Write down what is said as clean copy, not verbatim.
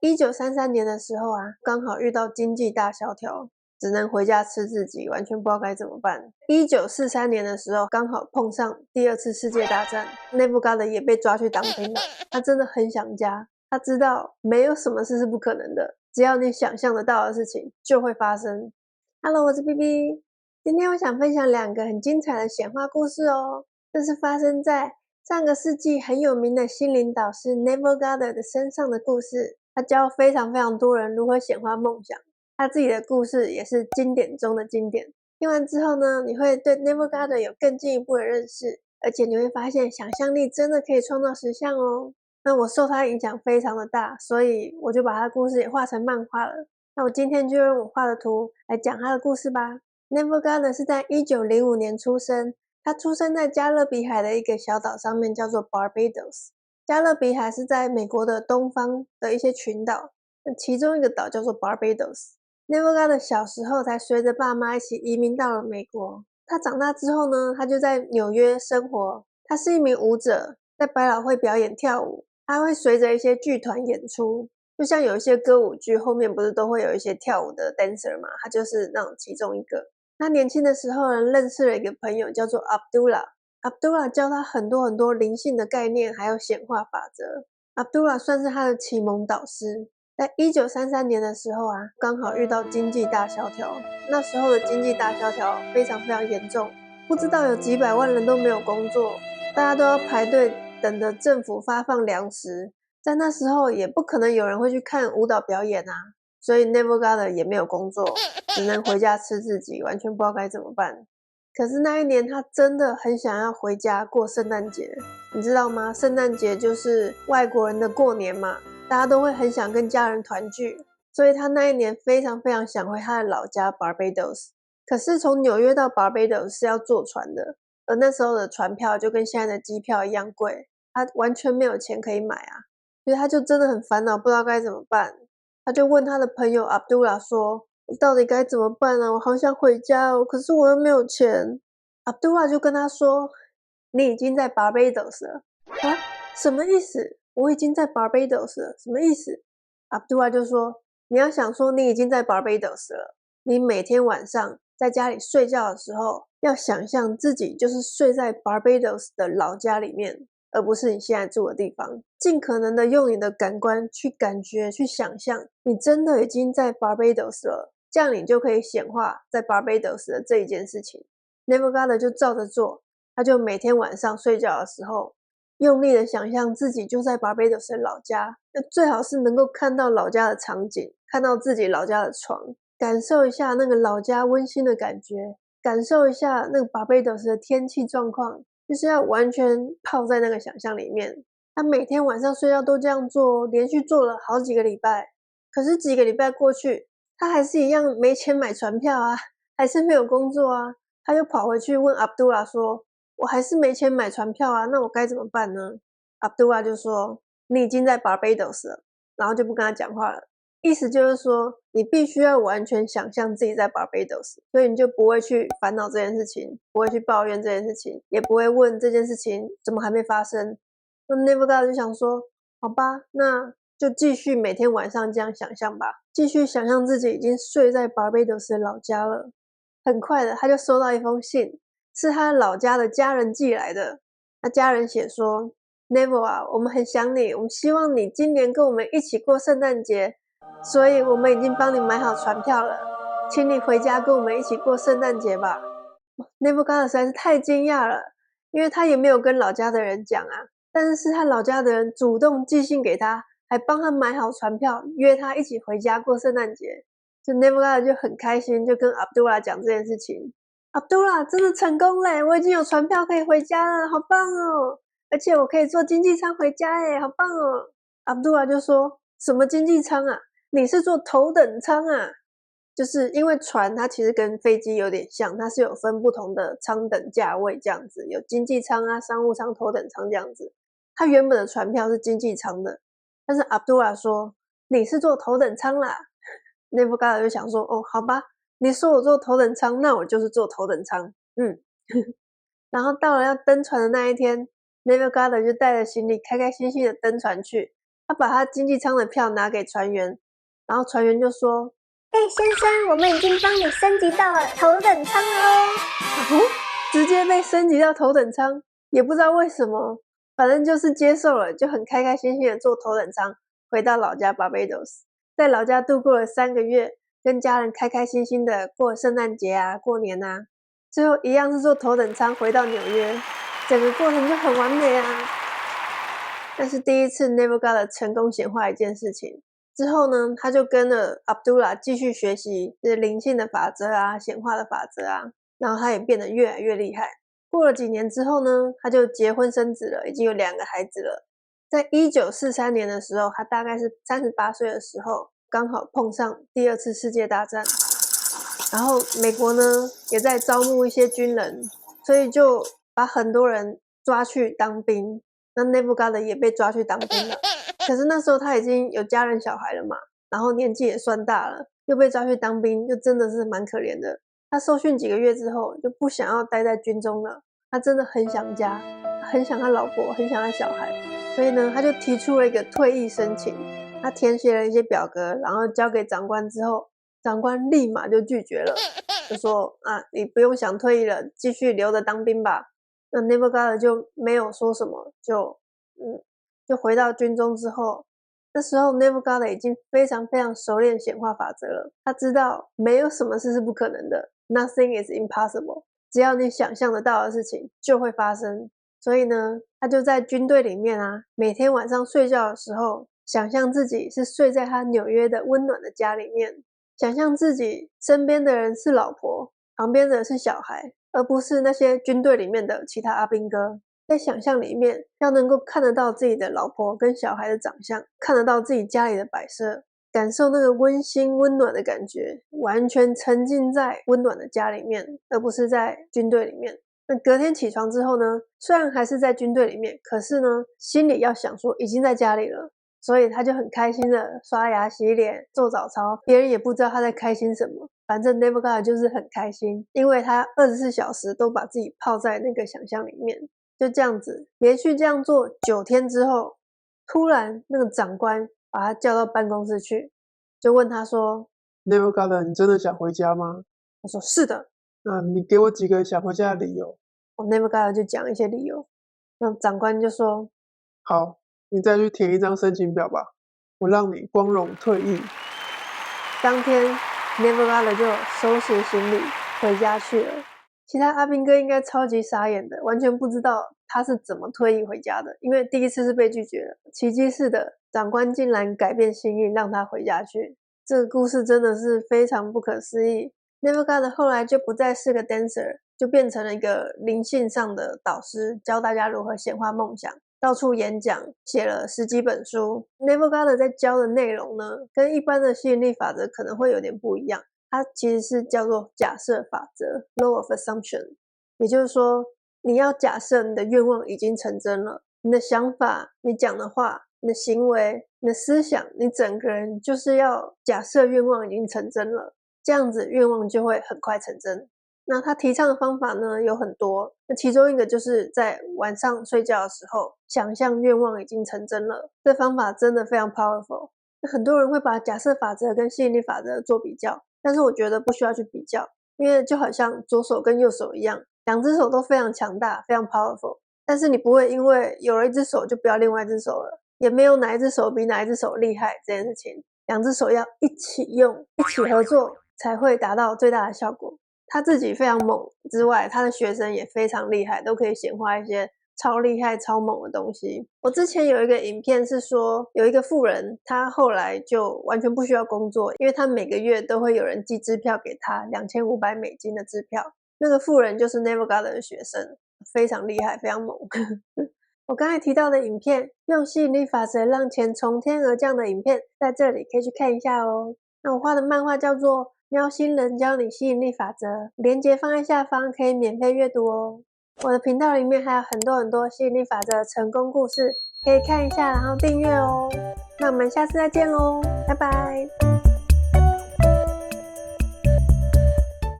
1933年的时候啊，刚好遇到经济大萧条，只能回家吃自己，完全不知道该怎么办。1943年的时候，刚好碰上第二次世界大战，Neville Goddard也被抓去当兵了。他真的很想家，他知道没有什么事是不可能的，只要你想象得到的事情就会发生。Hello， 我是 BB， 今天我想分享2个很精彩的显化故事哦。这是发生在上个世纪很有名的心灵导师 Neville Goddard 的身上的故事。他教非常多人如何显化梦想，他自己的故事也是经典中的经典。听完之后呢，你会对 Neville Goddard 有更进一步的认识，而且你会发现想象力真的可以创造实相哦。那我受他影响非常的大，所以我就把他的故事也画成漫画了。那我今天就用我画的图来讲他的故事吧。Neville Goddard 是在1905年出生，他出生在加勒比海的一个小岛上面，叫做 Barbados。加勒比海是在美国的东方的一些群岛，其中一个岛叫做 Barbados。Neville Goddard 小时候才随着爸妈一起移民到了美国。他长大之后呢，他就在纽约生活。他是一名舞者，在百老汇表演跳舞。他会随着一些剧团演出，就像有一些歌舞剧后面不是都会有一些跳舞的 dancer 嘛，他就是那种其中一个。他年轻的时候呢，认识了一个朋友叫做 Abdullah。Abdullah 教他很多灵性的概念，还有显化法则。Abdullah 算是他的启蒙导师。在1933年的时候啊，刚好遇到经济大萧条。那时候的经济大萧条非常严重，不知道有几百万人都没有工作，大家都要排队等着政府发放粮食。在那时候也不可能有人会去看舞蹈表演啊，所以 Neville Goddard 也没有工作，只能回家吃自己，完全不知道该怎么办。可是那一年他真的很想要回家过圣诞节，你知道吗？圣诞节就是外国人的过年嘛，大家都会很想跟家人团聚，所以他那一年非常想回他的老家 Barbados。可是从纽约到 Barbados 是要坐船的，而那时候的船票就跟现在的机票一样贵，他完全没有钱可以买啊，所以他就真的很烦恼，不知道该怎么办。他就问他的朋友 Abdullah 说，我到底该怎么办啊？我好想回家哦，可是我又没有钱。Abdullah 就跟他说，你已经在 Barbados 了。啊？什么意思？我已经在 Barbados 了，什么意思？ Abdullah 就说，你要想说你已经在 Barbados 了，你每天晚上在家里睡觉的时候，要想象自己就是睡在 Barbados 的老家里面，而不是你现在住的地方。尽可能的用你的感官去感觉，去想象你真的已经在 Barbados 了，这样你就可以显化在 Barbados 的这一件事情。Neville Goddard 就照着做，他就每天晚上睡觉的时候，用力的想象自己就在 Barbados 的老家，最好是能够看到老家的场景，看到自己老家的床，感受一下那个老家温馨的感觉，感受一下那个 Barbados 的天气状况，就是要完全泡在那个想象里面。他每天晚上睡觉都这样做，连续做了好几个礼拜。可是几个礼拜过去，他还是一样没钱买船票啊，还是没有工作啊。他就跑回去问 Abdullah 说，我还是没钱买船票啊，那我该怎么办呢？ Abdullah 就说，你已经在 Barbados 了，然后就不跟他讲话了。意思就是说，你必须要完全想象自己在 Barbados， 所以你就不会去烦恼这件事情，不会去抱怨这件事情，也不会问这件事情怎么还没发生。那 Neville Goddard 就想说，好吧，那就继续每天晚上这样想象吧，继续想象自己已经睡在 Barbados 的老家了。很快的，他就收到一封信，是他老家的家人寄来的。他家人写说， Neville 啊，我们很想你，我们希望你今年跟我们一起过圣诞节，所以我们已经帮你买好船票了，请你回家跟我们一起过圣诞节吧。Neville Goddard 实在是太惊讶了，因为他也没有跟老家的人讲啊，但是他老家的人主动寄信给他，还帮他买好船票，约他一起回家过圣诞节。就 Neville Goddard 就很开心，就跟 Abdullah 讲这件事情。Abdullah 真的成功嘞，我已经有船票可以回家了，好棒哦，而且我可以坐经济舱回家耶，好棒哦。Abdullah 就说，什么经济舱啊，你是坐头等舱啊。就是因为船它其实跟飞机有点像，它是有分不同的舱等价位这样子，有经济舱啊、商务舱、头等舱这样子。他原本的船票是经济舱的，但是 Abdullah 说，你是坐头等舱啦。Neville Goddard 就想说，哦，好吧，你说我坐头等舱，那我就是坐头等舱。然后到了要登船的那一天， Neville Goddard 就带着行李开心的登船去。他把他经济舱的票拿给船员，然后船员就说：先生，我们已经帮你升级到了头等舱了哦。直接被升级到头等舱，也不知道为什么，反正就是接受了，就很开开心心的坐头等舱回到老家 Barbados， 在老家度过了3个月，跟家人开开心心的过圣诞节啊、过年啊，最后一样是坐头等舱回到纽约，整个过程就很完美啊。但是第一次 Neville Goddard 成功显化一件事情之后呢，他就跟了 Abdullah 继续学习就是灵性的法则啊、显化的法则啊，然后他也变得越来越厉害。过了几年之后呢，他就结婚生子了，已经有2个孩子了。在1943年的时候，他大概是38岁的时候，刚好碰上第2次世界大战，然后美国呢也在招募一些军人，所以就把很多人抓去当兵。那 Neville Goddard 也被抓去当兵了，可是那时候他已经有家人小孩了嘛，然后年纪也算大了，又被抓去当兵，就真的是蛮可怜的。他受训几个月之后就不想要待在军中了，他真的很想家，很想他老婆，很想他小孩，所以呢他就提出了一个退役申请。他填写了一些表格，然后交给长官之后，长官立马就拒绝了，就说你不用想退役了，继续留着当兵吧。那 Neville Goddard 就没有说什么，就回到军中之后，那时候 Neville Goddard 已经非常非常熟练显化法则了，他知道没有什么事是不可能的 ，Nothing is impossible， 只要你想象得到的事情就会发生。所以呢，他就在军队里面啊，每天晚上睡觉的时候，想象自己是睡在他纽约的温暖的家里面，想象自己身边的人是老婆，旁边的是小孩，而不是那些军队里面的其他阿兵哥。在想象里面要能够看得到自己的老婆跟小孩的长相，看得到自己家里的摆设，感受那个温馨温暖的感觉，完全沉浸在温暖的家里面，而不是在军队里面。那隔天起床之后呢，虽然还是在军队里面，可是呢心里要想说已经在家里了，所以他就很开心的刷牙洗脸做早操，别人也不知道他在开心什么，反正 Neville Goddard 就是很开心，因为他24小时都把自己泡在那个想象里面。就这样子连续这样做9天之后，突然那个长官把他叫到办公室去，就问他说 Neville Goddard 你真的想回家吗？他说是的。那你给我几个想回家的理由。Neville Goddard 就讲一些理由，那长官就说好，你再去填一张申请表吧，我让你光荣退役。当天 Neville Goddard 就收拾行李回家去了。其他阿兵哥应该超级傻眼的，完全不知道他是怎么退役回家的，因为第一次是被拒绝了，奇迹似的长官竟然改变心意让他回家去。这个故事真的是非常不可思议。Neville Goddard 后来就不再是个 dancer， 就变成了一个灵性上的导师，教大家如何显化梦想，到处演讲，写了10几本书。Neville Goddard 在教的内容呢，跟一般的吸引力法则可能会有点不一样，它其实是叫做假设法则 Law of Assumption， 也就是说你要假设你的愿望已经成真了，你的想法、你讲的话、你的行为、你的思想，你整个人就是要假设愿望已经成真了，这样子愿望就会很快成真。那他提倡的方法呢有很多，那其中一个就是在晚上睡觉的时候想象愿望已经成真了，这方法真的非常 powerful。很多人会把假设法则跟吸引力法则做比较，但是我觉得不需要去比较，因为就好像左手跟右手一样，2只手都非常强大，非常 powerful， 但是你不会因为有了一只手就不要另外一只手了，也没有哪一只手比哪一只手厉害这件事情，2只手要一起用，一起合作才会达到最大的效果。他自己非常猛之外，他的学生也非常厉害，都可以显化一些超厉害超猛的东西。我之前有一个影片是说，有一个富人，他后来就完全不需要工作，因为他每个月都会有人寄支票给他2500美金的支票。那个富人就是 Neville Goddard 的学生，非常厉害，非常猛。我刚才提到的影片，用吸引力法则让钱从天而降的影片，在这里可以去看一下哦。那我画的漫画叫做喵星人教你吸引力法则，连结放在下方，可以免费阅读哦。我的频道里面还有很多吸引力法则的成功故事，可以看一下，然后订阅哦。那我们下次再见喽，拜拜。